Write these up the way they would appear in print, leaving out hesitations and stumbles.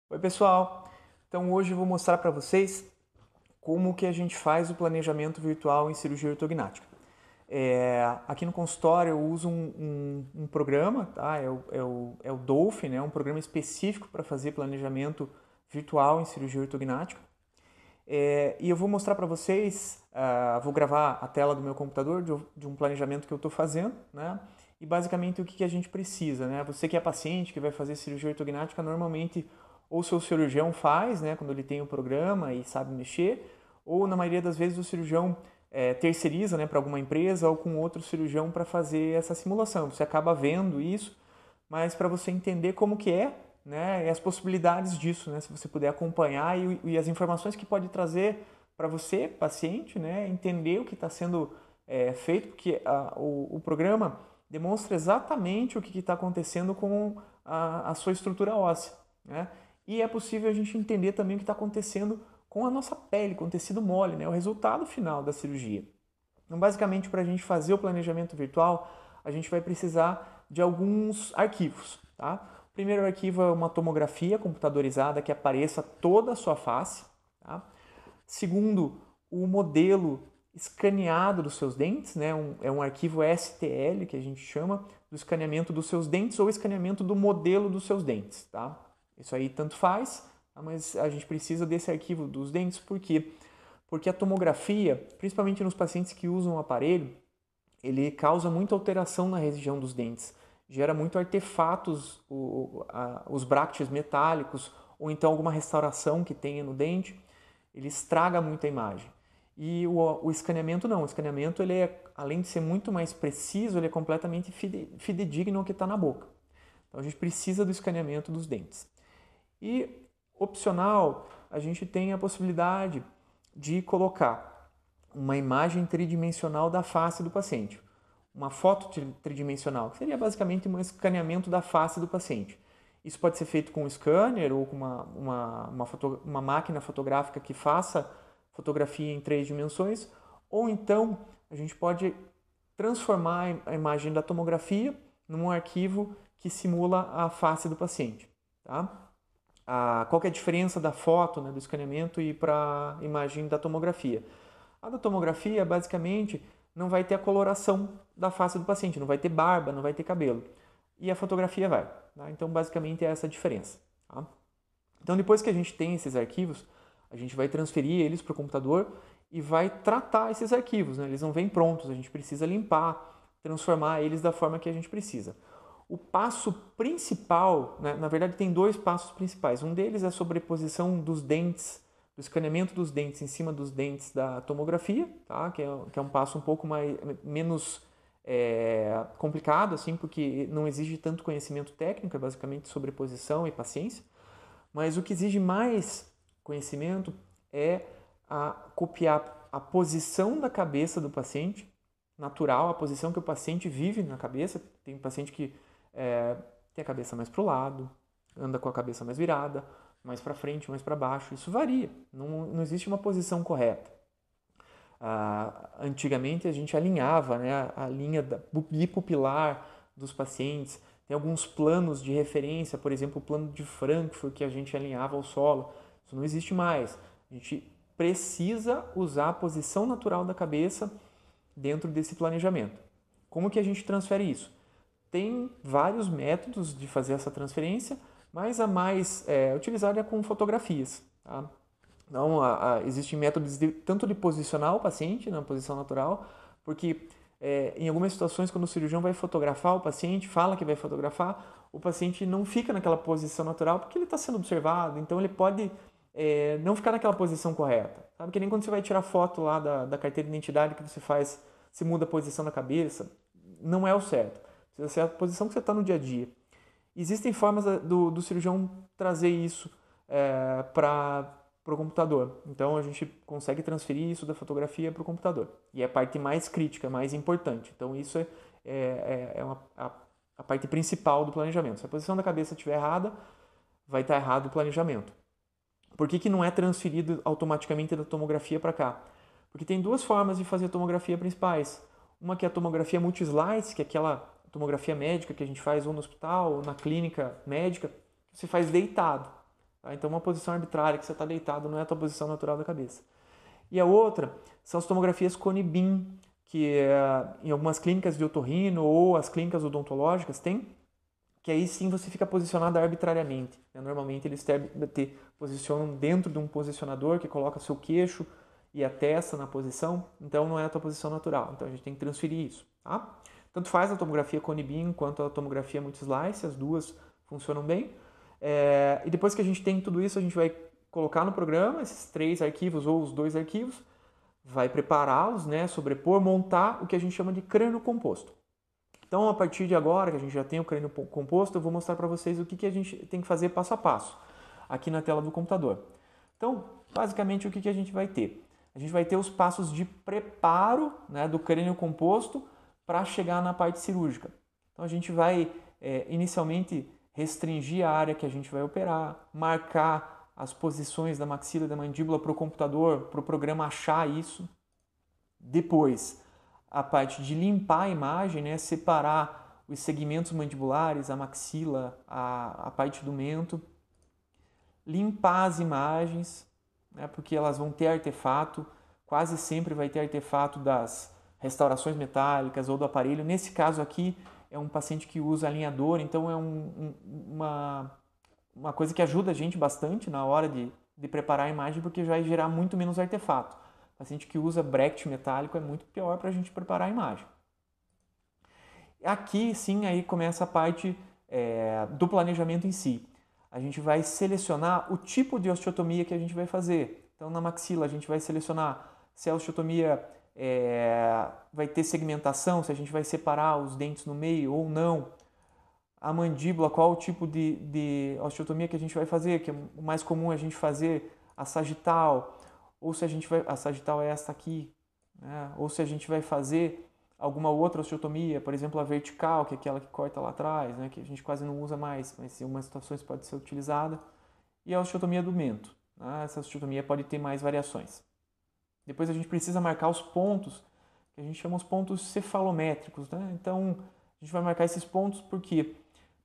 Oi pessoal, então hoje eu vou mostrar para vocês como que a gente faz o planejamento virtual em cirurgia ortognática. Aqui no consultório eu uso um programa, tá? É o Dolphin, né? Um programa específico para fazer planejamento virtual em cirurgia ortognática. E eu vou mostrar para vocês, vou gravar a tela do meu computador de um planejamento que eu estou fazendo, né? E basicamente o que a gente precisa, né? Você que é paciente, que vai fazer cirurgia ortognática, normalmente ou seu cirurgião faz, né? Quando ele tem o programa e sabe mexer, ou na maioria das vezes o cirurgião terceiriza, né? Para alguma empresa ou com outro cirurgião para fazer essa simulação. Você acaba vendo isso, mas para você entender como que é, né, e as possibilidades disso, né, se você puder acompanhar e as informações que pode trazer para você, paciente, né, entender o que está sendo feito, porque o programa demonstra exatamente o que está acontecendo com a sua estrutura óssea, né, e é possível a gente entender também o que está acontecendo com a nossa pele, com o tecido mole, né, o resultado final da cirurgia. Então, basicamente, para a gente fazer o planejamento virtual, a gente vai precisar de alguns arquivos. Tá? O primeiro arquivo é uma tomografia computadorizada que apareça toda a sua face. Tá? Segundo, o modelo escaneado dos seus dentes, né? É um arquivo STL que a gente chama do escaneamento dos seus dentes ou escaneamento do modelo dos seus dentes. Tá? Isso aí tanto faz, tá? Mas a gente precisa desse arquivo dos dentes porque a tomografia, principalmente nos pacientes que usam o aparelho, ele causa muita alteração na região dos dentes, gera muito artefatos, os bractes metálicos, ou então alguma restauração que tenha no dente, ele estraga muito a imagem. E o escaneamento não, o escaneamento ele é, além de ser muito mais preciso, ele é completamente fidedigno ao que está na boca. Então a gente precisa do escaneamento dos dentes. E opcional, a gente tem a possibilidade de colocar uma imagem tridimensional da face do paciente. Uma foto tridimensional, que seria basicamente um escaneamento da face do paciente. Isso pode ser feito com um scanner ou com uma máquina fotográfica que faça fotografia em 3 dimensões, ou então a gente pode transformar a imagem da tomografia num arquivo que simula a face do paciente. Tá? Qual que é a diferença da foto, né, do escaneamento e para a imagem da tomografia? A da tomografia, basicamente, não vai ter a coloração da face do paciente, não vai ter barba, não vai ter cabelo. E a fotografia vai. Tá? Então, basicamente, é essa a diferença. Tá? Então, depois que a gente tem esses arquivos, a gente vai transferir eles para o computador e vai tratar esses arquivos. Né? Eles não vêm prontos, a gente precisa limpar, transformar eles da forma que a gente precisa. O passo principal, né, na verdade tem dois passos principais. Um deles é a sobreposição dos dentes, do escaneamento dos dentes em cima dos dentes da tomografia, tá? que é um passo um pouco menos complicado, assim, porque não exige tanto conhecimento técnico, é basicamente sobreposição e paciência. Mas o que exige mais conhecimento é copiar a posição da cabeça do paciente, natural, a posição que o paciente vive na cabeça. Tem um paciente que tem a cabeça mais para o lado, anda com a cabeça mais virada, mais para frente, mais para baixo. Isso varia, não existe uma posição correta. Antigamente a gente alinhava, né, a linha bipupilar dos pacientes. Tem alguns planos de referência, por exemplo, o plano de Frankfurt que a gente alinhava ao solo. Isso não existe mais. A gente precisa usar a posição natural da cabeça dentro desse planejamento. Como que a gente transfere isso? Tem vários métodos de fazer essa transferência, mas a mais utilizada é com fotografias. Tá? Então, existem métodos tanto de posicionar o paciente na posição natural, porque em algumas situações, quando o cirurgião vai fotografar o paciente, fala que vai fotografar, o paciente não fica naquela posição natural porque ele está sendo observado, então ele pode não ficar naquela posição correta. Sabe? Que nem quando você vai tirar foto lá da carteira de identidade que você faz, se muda a posição da cabeça, não é o certo. Precisa ser a posição que você está no dia a dia. Existem formas do cirurgião trazer isso para o computador. Então a gente consegue transferir isso da fotografia para o computador. E é a parte mais crítica, mais importante. Então isso a parte principal do planejamento. Se a posição da cabeça estiver errada, vai estar errado o planejamento. Por que não é transferido automaticamente da tomografia para cá? Porque tem duas formas de fazer a tomografia principais. Uma que é a tomografia multi-slice, que é aquela tomografia médica que a gente faz ou no hospital ou na clínica médica, que você faz deitado. Tá? Então, uma posição arbitrária que você está deitado não é a tua posição natural da cabeça. E a outra são as tomografias Cone-Beam, que em algumas clínicas de otorrino ou as clínicas odontológicas tem, que aí sim você fica posicionado arbitrariamente. Normalmente eles te posicionam dentro de um posicionador que coloca seu queixo e a testa na posição, então não é a tua posição natural. Então a gente tem que transferir isso. Tá? Tanto faz a tomografia Cone-Beam quanto a tomografia multislice, as duas funcionam bem. E depois que a gente tem tudo isso, a gente vai colocar no programa esses 3 arquivos ou os 2 arquivos, vai prepará-los, né, sobrepor, montar o que a gente chama de crânio composto. Então, a partir de agora, que a gente já tem o crânio composto, eu vou mostrar para vocês o que a gente tem que fazer passo a passo, aqui na tela do computador. Então, basicamente, o que a gente vai ter? A gente vai ter os passos de preparo, né, do crânio composto para chegar na parte cirúrgica. Então, a gente vai, inicialmente, restringir a área que a gente vai operar, marcar as posições da maxila e da mandíbula para o computador, para o programa achar isso. Depois, a parte de limpar a imagem, né? Separar os segmentos mandibulares, a maxila, a parte do mento. Limpar as imagens, né? Porque elas vão ter artefato, quase sempre vai ter artefato das restaurações metálicas ou do aparelho. Nesse caso aqui, é um paciente que usa alinhador, então é uma coisa que ajuda a gente bastante na hora de preparar a imagem, porque vai gerar muito menos artefato. O paciente que usa bracket metálico é muito pior para a gente preparar a imagem. Aqui sim, aí começa a parte do planejamento em si. A gente vai selecionar o tipo de osteotomia que a gente vai fazer. Então, na maxila, a gente vai selecionar se a osteotomia vai ter segmentação, se a gente vai separar os dentes no meio ou não. A mandíbula, qual o tipo de osteotomia que a gente vai fazer, que é o mais comum a gente fazer a sagital, ou se a gente vai, a sagital é esta aqui, né? Ou se a gente vai fazer alguma outra osteotomia, por exemplo, a vertical, que é aquela que corta lá atrás, né? Que a gente quase não usa mais, mas em algumas situações pode ser utilizada, e a osteotomia do mento, né? Essa osteotomia pode ter mais variações. Depois a gente precisa marcar os pontos, que a gente chama os pontos cefalométricos, né? Então, a gente vai marcar esses pontos por quê?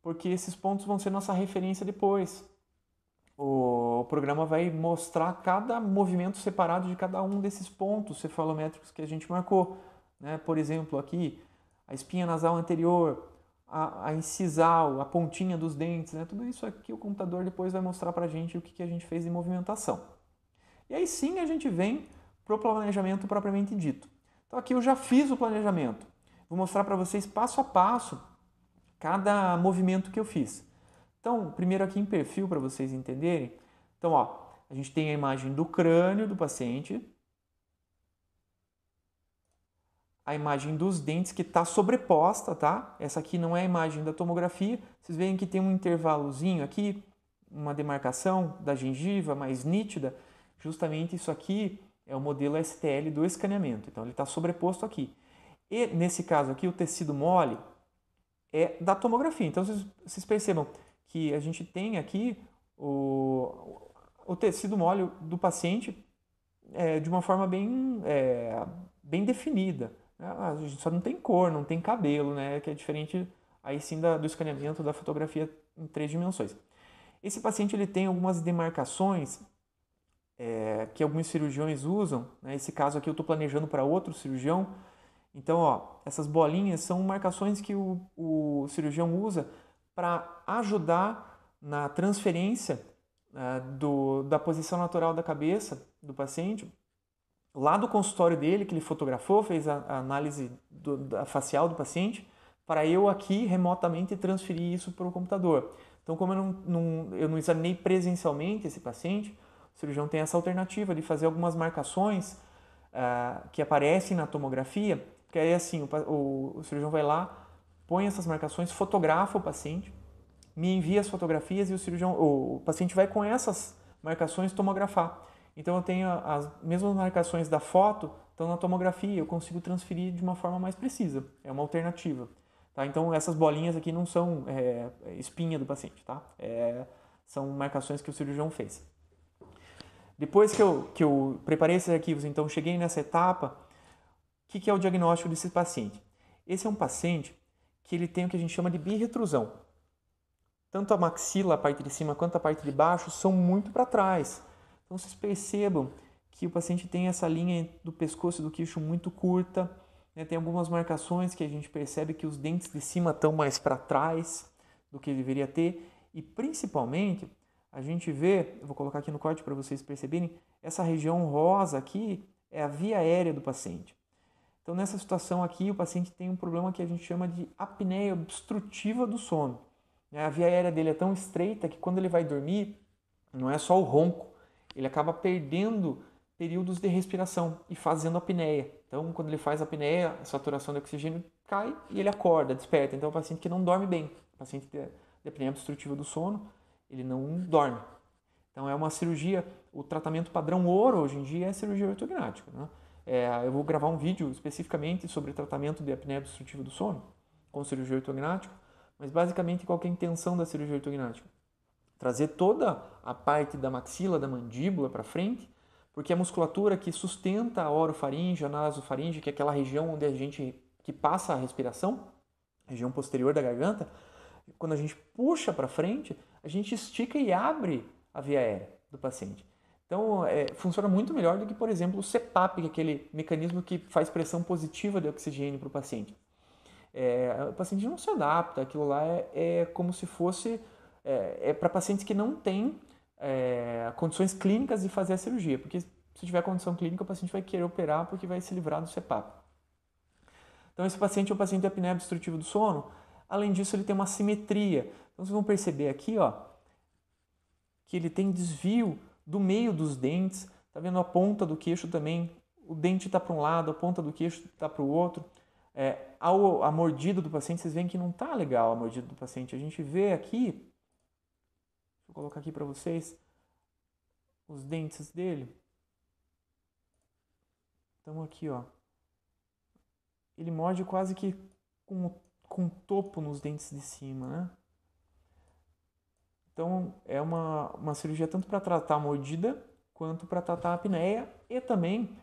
Porque esses pontos vão ser nossa referência depois. O programa vai mostrar cada movimento separado de cada um desses pontos cefalométricos que a gente marcou, né? Por exemplo, aqui, a espinha nasal anterior, a incisal, a pontinha dos dentes, né? Tudo isso aqui o computador depois vai mostrar para a gente o que a gente fez em movimentação. E aí sim a gente vem para o planejamento propriamente dito. Então aqui eu já fiz o planejamento. Vou mostrar para vocês passo a passo cada movimento que eu fiz. Então, primeiro aqui em perfil para vocês entenderem. Então, ó, a gente tem a imagem do crânio do paciente, a imagem dos dentes que está sobreposta, tá? Essa aqui não é a imagem da tomografia. Vocês veem que tem um intervalozinho aqui, uma demarcação da gengiva mais nítida. Justamente isso aqui é o modelo STL do escaneamento. Então, ele está sobreposto aqui. E, nesse caso aqui, o tecido mole é da tomografia. Então, vocês percebam que a gente tem aqui o tecido mole do paciente de uma forma bem definida. A gente só não tem cor, não tem cabelo, né? Que é diferente aí sim do escaneamento da fotografia em 3 dimensões. Esse paciente ele tem algumas demarcações que alguns cirurgiões usam. Né? Esse caso aqui eu estou planejando para outro cirurgião. Então, ó, essas bolinhas são marcações que o cirurgião usa para ajudar na transferência da posição natural da cabeça do paciente, lá do consultório dele, que ele fotografou, fez a análise da facial do paciente, para eu aqui remotamente transferir isso para o computador. Então, como eu não examinei presencialmente esse paciente, o cirurgião tem essa alternativa de fazer algumas marcações que aparecem na tomografia, porque aí assim, o cirurgião vai lá, põe essas marcações, fotografa o paciente, me envia as fotografias e o paciente vai com essas marcações tomografar. Então eu tenho as mesmas marcações da foto, estão na tomografia, eu consigo transferir de uma forma mais precisa. É uma alternativa. Tá? Então essas bolinhas aqui não são espinha do paciente, tá? São marcações que o cirurgião fez. Depois que eu preparei esses arquivos, então cheguei nessa etapa, o que é o diagnóstico desse paciente? Esse é um paciente que ele tem o que a gente chama de birretrusão. tanto a maxila, a parte de cima, quanto a parte de baixo, são muito para trás. Então, vocês percebam que o paciente tem essa linha do pescoço e do queixo muito curta, né? Tem algumas marcações que a gente percebe que os dentes de cima estão mais para trás do que deveria ter, e principalmente a gente vê, eu vou colocar aqui no corte para vocês perceberem, essa região rosa aqui é a via aérea do paciente. Então, nessa situação aqui, o paciente tem um problema que a gente chama de apneia obstrutiva do sono. A via aérea dele é tão estreita que quando ele vai dormir, não é só o ronco, ele acaba perdendo períodos de respiração e fazendo apneia. Então, quando ele faz apneia, a saturação de oxigênio cai e ele acorda, desperta. Então, é um paciente que não dorme bem. O paciente de apneia obstrutiva do sono, ele não dorme. Então, é uma cirurgia, o tratamento padrão ouro hoje em dia é cirurgia ortognática, né? Eu vou gravar um vídeo especificamente sobre tratamento de apneia obstrutiva do sono com cirurgia ortognática, mas basicamente qual que é a intenção da cirurgia ortognática? Trazer toda a parte da maxila, da mandíbula para frente, porque a musculatura que sustenta a orofaringe, a nasofaringe, que é aquela região onde a gente que passa a respiração, região posterior da garganta, quando a gente puxa para frente, a gente estica e abre a via aérea do paciente. Então, funciona muito melhor do que, por exemplo, o CPAP, que é aquele mecanismo que faz pressão positiva de oxigênio para o paciente. O paciente não se adapta, aquilo lá é como se fosse para pacientes que não têm condições clínicas de fazer a cirurgia, porque se tiver condição clínica, o paciente vai querer operar porque vai se livrar do CPAP. Então, esse paciente é um paciente de apneia obstrutiva do sono. Além disso, ele tem uma simetria. Então, vocês vão perceber aqui, ó, que ele tem desvio do meio dos dentes. Tá vendo a ponta do queixo também? O dente está para um lado, a ponta do queixo está para o outro. A mordida do paciente, vocês veem que não está legal a mordida do paciente. A gente vê aqui, vou colocar aqui para vocês, os dentes dele. Então aqui, ó, ele morde quase que com topo nos dentes de cima, né? Então é uma cirurgia tanto para tratar a mordida quanto para tratar a apneia, e também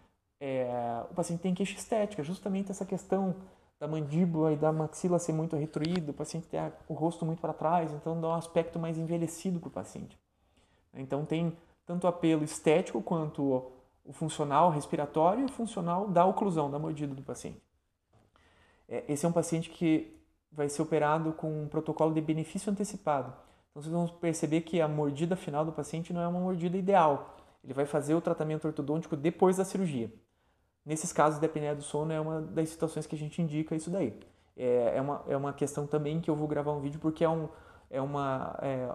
o paciente tem queixa estética, justamente essa questão da mandíbula e da maxila ser muito retruída, o paciente tem o rosto muito para trás, então dá um aspecto mais envelhecido para o paciente. Então tem tanto o apelo estético quanto o funcional respiratório e o funcional da oclusão, da mordida do paciente. Esse é um paciente que vai ser operado com um protocolo de benefício antecipado. Então vocês vão perceber que a mordida final do paciente não é uma mordida ideal. Ele vai fazer o tratamento ortodôntico depois da cirurgia. Nesses casos de apneia do sono é uma das situações que a gente indica isso daí. É uma questão também que eu vou gravar um vídeo porque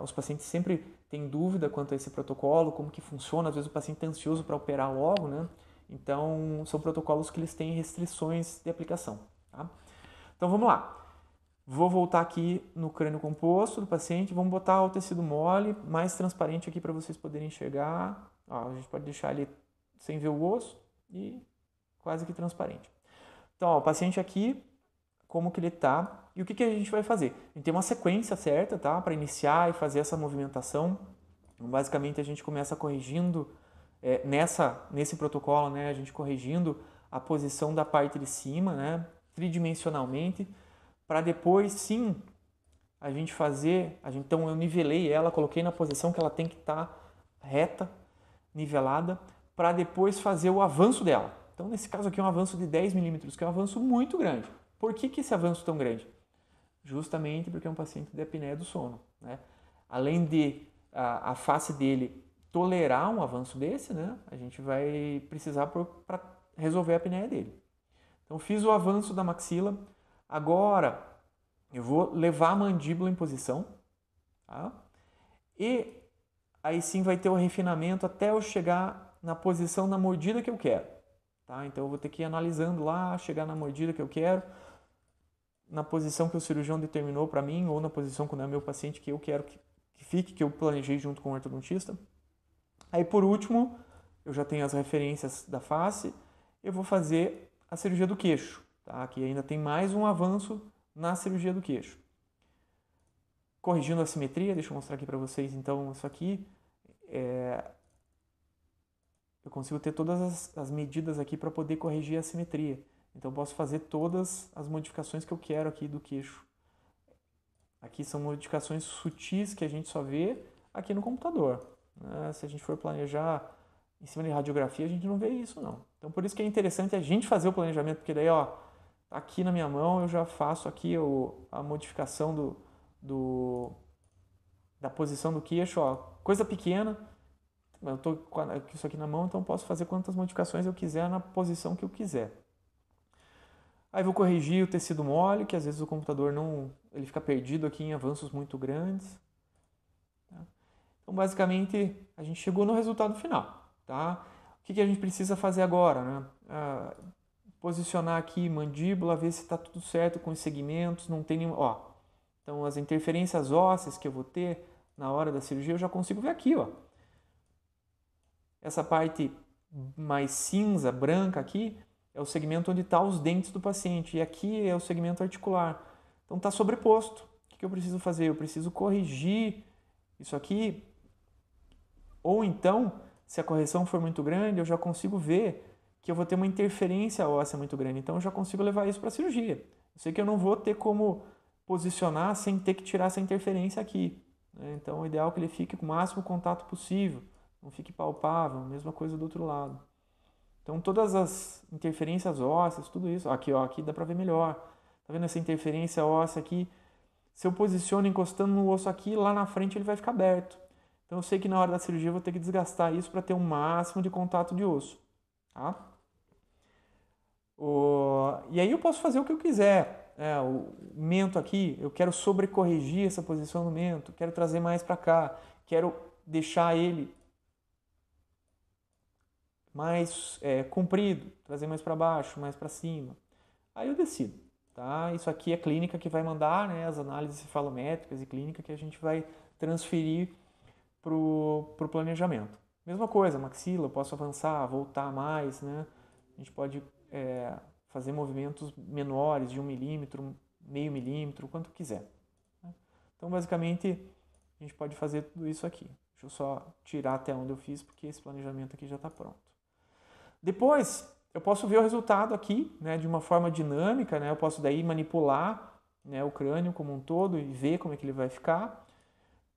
os pacientes sempre têm dúvida quanto a esse protocolo, como que funciona. Às vezes o paciente está ansioso para operar logo, né? Então são protocolos que eles têm restrições de aplicação. Tá? Então vamos lá. Vou voltar aqui no crânio composto do paciente. Vamos botar o tecido mole, mais transparente aqui para vocês poderem enxergar. Ó, a gente pode deixar ele sem ver o osso e quase que transparente. Então, ó, o paciente aqui, como que ele tá e o que a gente vai fazer? A gente tem uma sequência certa, tá? Para iniciar e fazer essa movimentação. Então, basicamente, a gente começa corrigindo nesse protocolo, né? A gente corrigindo a posição da parte de cima, né? Tridimensionalmente, para depois, sim, a gente fazer. Então, eu nivelei ela, coloquei na posição que ela tem que estar reta, nivelada, para depois fazer o avanço dela. Então, nesse caso aqui é um avanço de 10 milímetros, que é um avanço muito grande. Por que esse avanço tão grande? Justamente porque é um paciente de apneia do sono, né? Além de a face dele tolerar um avanço desse, né? A gente vai precisar para resolver a apneia dele. Então, fiz o avanço da maxila. Agora, eu vou levar a mandíbula em posição, tá? E aí sim vai ter o refinamento até eu chegar na posição da mordida que eu quero. Tá? Então eu vou ter que ir analisando lá, chegar na mordida que eu quero, na posição que o cirurgião determinou para mim, ou na posição quando é meu paciente que eu quero que fique, que eu planejei junto com o ortodontista. Aí por último, eu já tenho as referências da face, eu vou fazer a cirurgia do queixo, tá? Que ainda tem mais um avanço na cirurgia do queixo. Corrigindo a simetria, deixa eu mostrar aqui para vocês, então isso aqui eu consigo ter todas as medidas aqui para poder corrigir a simetria. Então eu posso fazer todas as modificações que eu quero aqui do queixo. Aqui são modificações sutis que a gente só vê aqui no computador, né? Se a gente for planejar em cima de radiografia, a gente não vê isso, não. Então, por isso que é interessante a gente fazer o planejamento, porque daí, ó, aqui na minha mão eu já faço aqui a modificação da posição do queixo, ó, coisa pequena. Eu estou com isso aqui na mão, então posso fazer quantas modificações eu quiser na posição que eu quiser. Aí vou corrigir o tecido mole, que às vezes o computador ele fica perdido aqui em avanços muito grandes. Então, basicamente, a gente chegou no resultado final, tá? O que a gente precisa fazer agora, né? Posicionar aqui mandíbula, ver se está tudo certo com os segmentos, não tem nenhum... Ó, então, as interferências ósseas que eu vou ter na hora da cirurgia, eu já consigo ver aqui, ó. Essa parte mais cinza, branca aqui, é o segmento onde estão os dentes do paciente. E aqui é o segmento articular. Então está sobreposto. O que eu preciso fazer? Eu preciso corrigir isso aqui. Ou então, se a correção for muito grande, eu já consigo ver que eu vou ter uma interferência óssea muito grande. Então eu já consigo levar isso para a cirurgia. Eu sei que eu não vou ter como posicionar sem ter que tirar essa interferência aqui, né? Então o ideal é que ele fique com o máximo contato possível. Não fique palpável, mesma coisa do outro lado. Então todas as interferências ósseas, tudo isso, aqui ó, aqui dá para ver melhor. Tá vendo essa interferência óssea aqui? Se eu posiciono encostando no osso aqui, lá na frente ele vai ficar aberto. Então eu sei que na hora da cirurgia eu vou ter que desgastar isso para ter um máximo de contato de osso, tá? E aí eu posso fazer o que eu quiser. O mento aqui, eu quero sobrecorrigir essa posição do mento, quero trazer mais para cá, quero deixar ele mais comprido, trazer mais para baixo, mais para cima. Aí eu decido, tá? Isso aqui é clínica que vai mandar, né, as análises cefalométricas e clínica que a gente vai transferir pro planejamento. Mesma coisa, maxila, eu posso avançar, voltar mais, né? A gente pode fazer movimentos menores, de 1 milímetro, meio milímetro, quanto quiser, né? Então, basicamente, a gente pode fazer tudo isso aqui. Deixa eu só tirar até onde eu fiz, porque esse planejamento aqui já está pronto. Depois, eu posso ver o resultado aqui, né, de uma forma dinâmica, né? Eu posso daí manipular, né, o crânio como um todo e ver como é que ele vai ficar.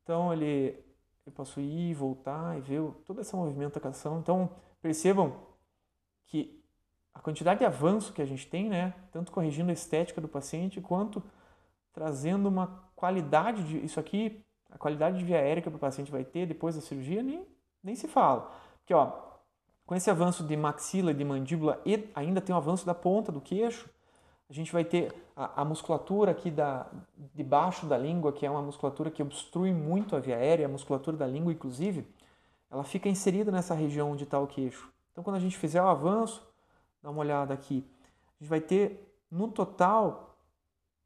Então, eu posso ir, voltar e ver toda essa movimentação. Então, percebam que a quantidade de avanço que a gente tem, né, tanto corrigindo a estética do paciente, quanto trazendo uma qualidade de... Isso aqui, a qualidade de via aérea que o paciente vai ter depois da cirurgia, nem se fala. Porque, ó, com esse avanço de maxila e de mandíbula e ainda tem o avanço da ponta do queixo, a gente vai ter a musculatura aqui debaixo da língua, que é uma musculatura que obstrui muito a via aérea, a musculatura da língua, inclusive, ela fica inserida nessa região onde está o queixo. Então, quando a gente fizer o avanço, dá uma olhada aqui, a gente vai ter, no total,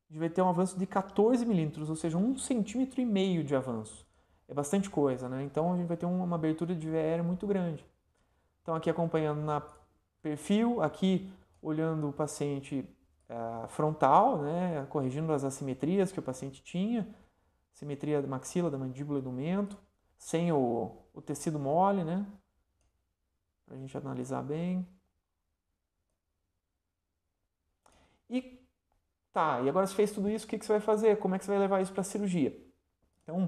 a gente vai ter um avanço de 14 milímetros, ou seja, 1,5 cm de avanço. É bastante coisa, né? Então, a gente vai ter uma abertura de via aérea muito grande. Então, aqui acompanhando na perfil, aqui olhando o paciente frontal, né, corrigindo as assimetrias que o paciente tinha, simetria da maxila, da mandíbula e do mento, sem o tecido mole, né, para a gente analisar bem. E agora você fez tudo isso, o que você vai fazer? Como é que você vai levar isso para a cirurgia? Então,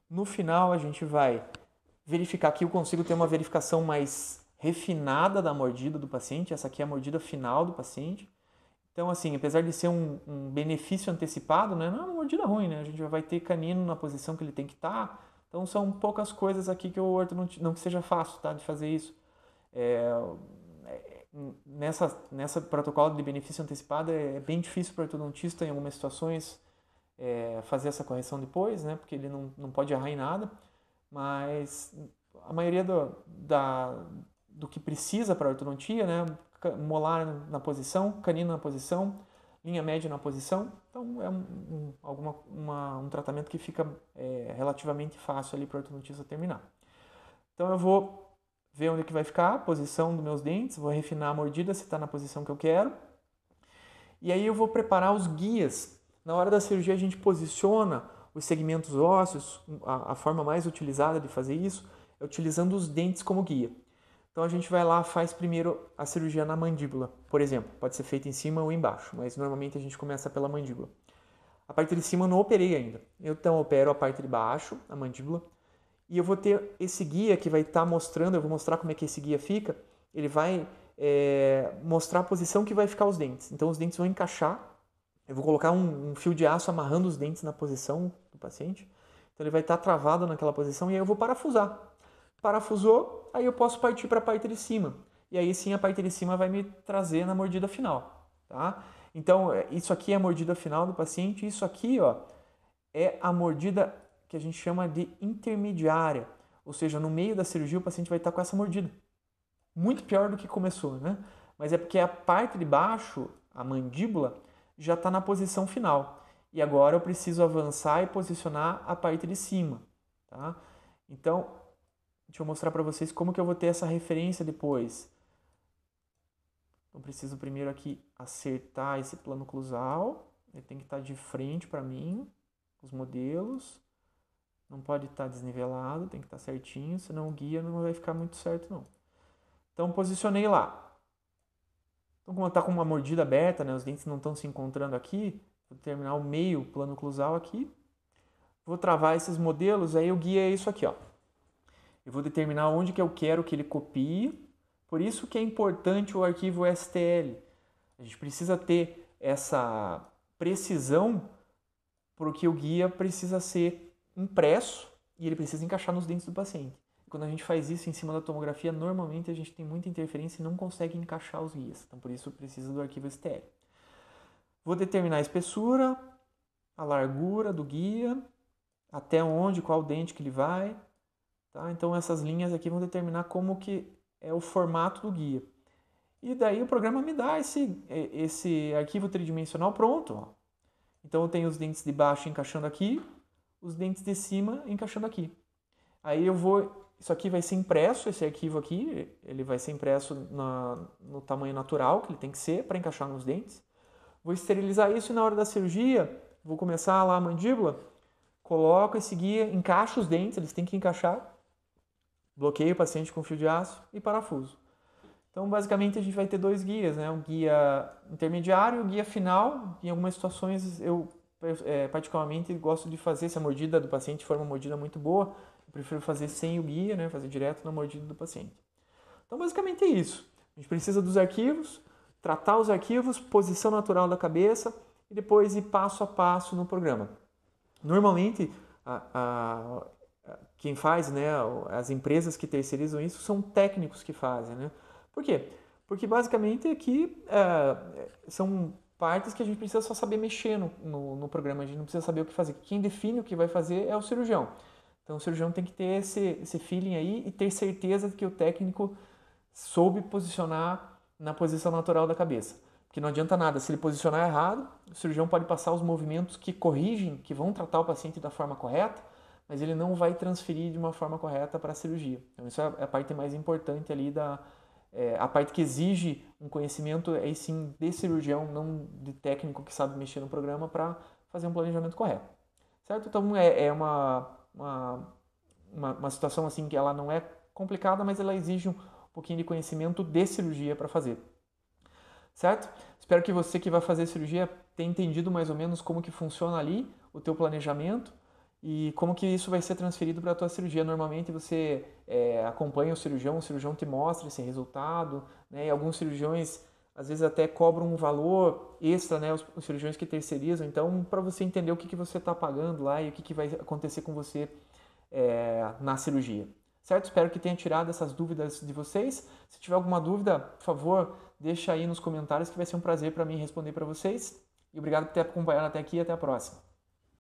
no final, a gente vai verificar aqui, eu consigo ter uma verificação mais refinada da mordida do paciente. Essa aqui é a mordida final do paciente. Então, assim, apesar de ser um benefício antecipado, né, não é uma mordida ruim, né? A gente já vai ter canino na posição que ele tem que estar. Então, são poucas coisas aqui que o orto não que seja fácil, tá, de fazer isso. Nessa protocolo de benefício antecipado é bem difícil para o ortodontista, em algumas situações, fazer essa correção depois, né? Porque ele não pode errar em nada. Mas a maioria do que precisa para a ortodontia, né? Molar na posição, canino na posição, linha média na posição. Então é um tratamento que fica relativamente fácil ali para o ortodontista terminar. Então eu vou ver onde que vai ficar a posição dos meus dentes, vou refinar a mordida se está na posição que eu quero. E aí eu vou preparar os guias. Na hora da cirurgia a gente posiciona os segmentos ósseos. A forma mais utilizada de fazer isso é utilizando os dentes como guia. Então a gente vai lá, faz primeiro a cirurgia na mandíbula, por exemplo. Pode ser feita em cima ou embaixo, mas normalmente a gente começa pela mandíbula. A parte de cima eu não operei ainda. Eu então opero a parte de baixo, a mandíbula, e eu vou ter esse guia que vai estar mostrando, eu vou mostrar como é que esse guia fica, ele vai mostrar a posição que vai ficar os dentes. Então os dentes vão encaixar, eu vou colocar um fio de aço amarrando os dentes na posição do paciente, então ele vai estar travado naquela posição e aí eu vou parafusar. Parafusou, aí eu posso partir para a parte de cima. E aí sim a parte de cima vai me trazer na mordida final, tá? Então isso aqui é a mordida final do paciente, isso aqui, ó, é a mordida que a gente chama de intermediária, ou seja, no meio da cirurgia o paciente vai estar com essa mordida. Muito pior do que começou, né? Mas é porque a parte de baixo, a mandíbula, já está na posição final. E agora eu preciso avançar e posicionar a parte de cima, tá? Então, deixa eu mostrar para vocês como que eu vou ter essa referência depois. Então, preciso primeiro aqui acertar esse plano oclusal. Ele tem que estar de frente para mim, os modelos. Não pode estar desnivelado, tem que estar certinho, senão o guia não vai ficar muito certo, não. Então, posicionei lá. Então, como está com uma mordida aberta, né, os dentes não estão se encontrando aqui, vou terminar o meio plano oclusal aqui. Vou travar esses modelos, aí o guia é isso aqui, ó. Eu vou determinar onde que eu quero que ele copie. Por isso que é importante o arquivo STL. A gente precisa ter essa precisão porque o guia precisa ser impresso e ele precisa encaixar nos dentes do paciente. E quando a gente faz isso em cima da tomografia, normalmente a gente tem muita interferência e não consegue encaixar os guias. Então, por isso, precisa do arquivo STL. Vou determinar a espessura, a largura do guia, até onde, qual dente que ele vai. Tá? Então, essas linhas aqui vão determinar como que é o formato do guia. E daí o programa me dá esse arquivo tridimensional pronto. Ó. Então, eu tenho os dentes de baixo encaixando aqui, os dentes de cima encaixando aqui. Aí eu vou, isso aqui vai ser impresso, esse arquivo aqui, ele vai ser impresso no tamanho natural que ele tem que ser para encaixar nos dentes. Vou esterilizar isso e na hora da cirurgia, vou começar lá a mandíbula, coloco esse guia, encaixo os dentes, eles têm que encaixar, bloqueio o paciente com fio de aço e parafuso. Então, basicamente, a gente vai ter dois guias, né? Um guia intermediário e um guia final. Em algumas situações, eu particularmente gosto de fazer, se a mordida do paciente for uma mordida muito boa, eu prefiro fazer sem o guia, né? Fazer direto na mordida do paciente. Então, basicamente é isso. A gente precisa dos arquivos, tratar os arquivos, posição natural da cabeça e depois ir passo a passo no programa. Normalmente, quem faz, né, as empresas que terceirizam isso são técnicos que fazem, né? Por quê? Porque basicamente aqui são partes que a gente precisa só saber mexer no programa, a gente não precisa saber o que fazer. Quem define o que vai fazer é o cirurgião. Então o cirurgião tem que ter esse feeling aí e ter certeza que o técnico soube posicionar na posição natural da cabeça. Porque não adianta nada, se ele posicionar errado, o cirurgião pode passar os movimentos que corrigem, que vão tratar o paciente da forma correta, mas ele não vai transferir de uma forma correta para a cirurgia. Então isso é a parte mais importante ali a parte que exige um conhecimento aí sim de cirurgião, não de técnico que sabe mexer no programa para fazer um planejamento correto. Certo? Então é uma situação assim que ela não é complicada, mas ela exige um pouquinho de conhecimento de cirurgia para fazer. Certo? Espero que você que vai fazer cirurgia tenha entendido mais ou menos como que funciona ali o teu planejamento e como que isso vai ser transferido para a tua cirurgia. Normalmente você acompanha o cirurgião te mostra esse resultado, né? E alguns cirurgiões às vezes até cobram um valor extra, né? Os cirurgiões que terceirizam, então para você entender o que você está pagando lá e o que vai acontecer com você na cirurgia. Certo? Espero que tenha tirado essas dúvidas de vocês. Se tiver alguma dúvida, por favor, deixa aí nos comentários que vai ser um prazer para mim responder para vocês. E obrigado por ter acompanhado até aqui e até a próxima.